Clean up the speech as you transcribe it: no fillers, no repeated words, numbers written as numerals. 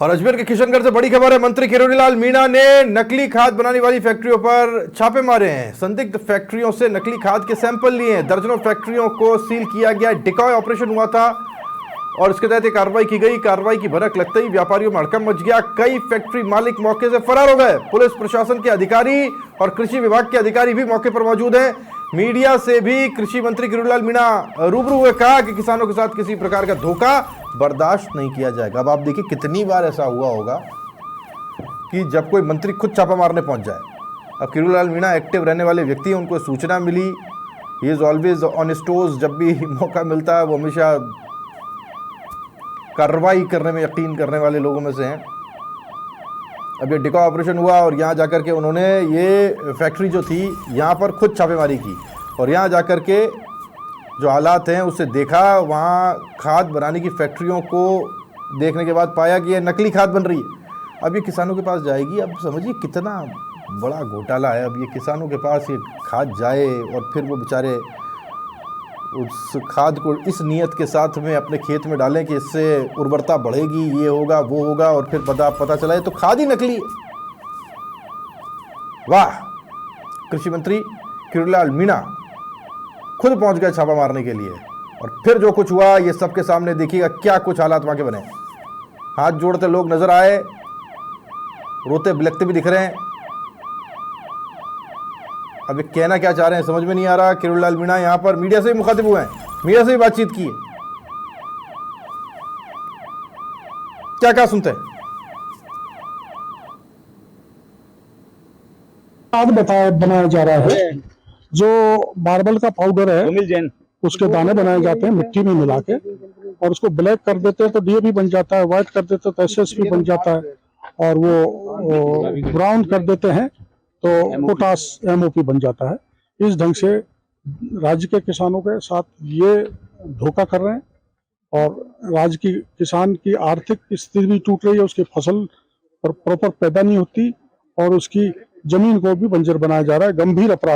और अजमेर के किशनगढ़ से बड़ी खबर है। मंत्री किरोड़ीलाल मीणा ने नकली खाद बनाने वाली फैक्ट्रियों पर छापे मारे हैं। संदिग्ध फैक्ट्रियों से नकली खाद के सैंपल लिए हैं। दर्जनों फैक्ट्रियों को सील किया गया। डिकॉय ऑपरेशन हुआ था और इसके तहत कार्रवाई की गई। कार्रवाई की भनक लगते ही व्यापारियों में हड़कंप मच गया। कई फैक्ट्री मालिक मौके से फरार हो गए। पुलिस प्रशासन के अधिकारी और कृषि विभाग के अधिकारी भी मौके पर मौजूद हैं। मीडिया से भी कृषि मंत्री किरोड़ीलाल मीणा रूबरू हुए, कहा कि किसानों के साथ किसी प्रकार का धोखा बर्दाश्त नहीं किया जाएगा। अब आप देखिए कितनी बार ऐसा हुआ होगा कि जब कोई मंत्री खुद छापा मारने पहुंच जाए। अब किरोड़ीलाल मीणा एक्टिव रहने वाले व्यक्ति हैं, उनको सूचना मिली। He is always on stores. जब भी मौका मिलता है वो हमेशा कार्रवाई करने में यकीन करने वाले लोगों में से हैं। अब ये डिकॉय ऑपरेशन हुआ और यहाँ जाकर के उन्होंने ये फैक्ट्री जो थी यहाँ पर खुद छापेमारी की और यहाँ जाकर के जो हालात हैं उससे देखा। वहाँ खाद बनाने की फैक्ट्रियों को देखने के बाद पाया कि ये नकली खाद बन रही है। अब ये किसानों के पास जाएगी। अब समझिए कितना बड़ा घोटाला है। अब ये किसानों के पास ये खाद जाए और फिर वो बेचारे उस खाद को इस नियत के साथ में अपने खेत में डालें कि इससे उर्वरता बढ़ेगी, ये होगा वो होगा, और फिर पता चला है तो खाद ही नकली है। वाह! कृषि मंत्री किरोड़ीलाल मीणा खुद पहुंच गए छापा मारने के लिए और फिर जो कुछ हुआ ये सबके सामने देखिएगा क्या कुछ हालात वहां के बने। हाथ जोड़ते लोग नजर आए, रोते बिलखते भी दिख रहे हैं। अब ये कहना क्या चाह रहे हैं समझ में नहीं आ रहा। किरोड़ीलाल मीणा यहाँ पर मीडिया से भी मुखातिब हुए हैं, मीडिया से भी बातचीत की है। क्या सुनते हैं। खाद बनाया जा रहा है। जो मार्बल का पाउडर है उसके दाने बनाए जाते हैं मिट्टी में मिला के और उसको ब्लैक कर देते हैं तो डीएपी बन जाता है, व्हाइट कर देते हैं तो एसएसपी बन जाता है, और वो ब्राउन कर देते हैं तो पोटास एमओपी बन जाता है। इस ढंग से राज्य के किसानों के साथ ये धोखा कर रहे हैं और राज्य की किसान की आर्थिक स्थिति भी टूट रही है। उसकी फसल पर प्रॉपर पैदा नहीं होती और उसकी जमीन को भी बंजर बनाया जा रहा है। गंभीर अपराध।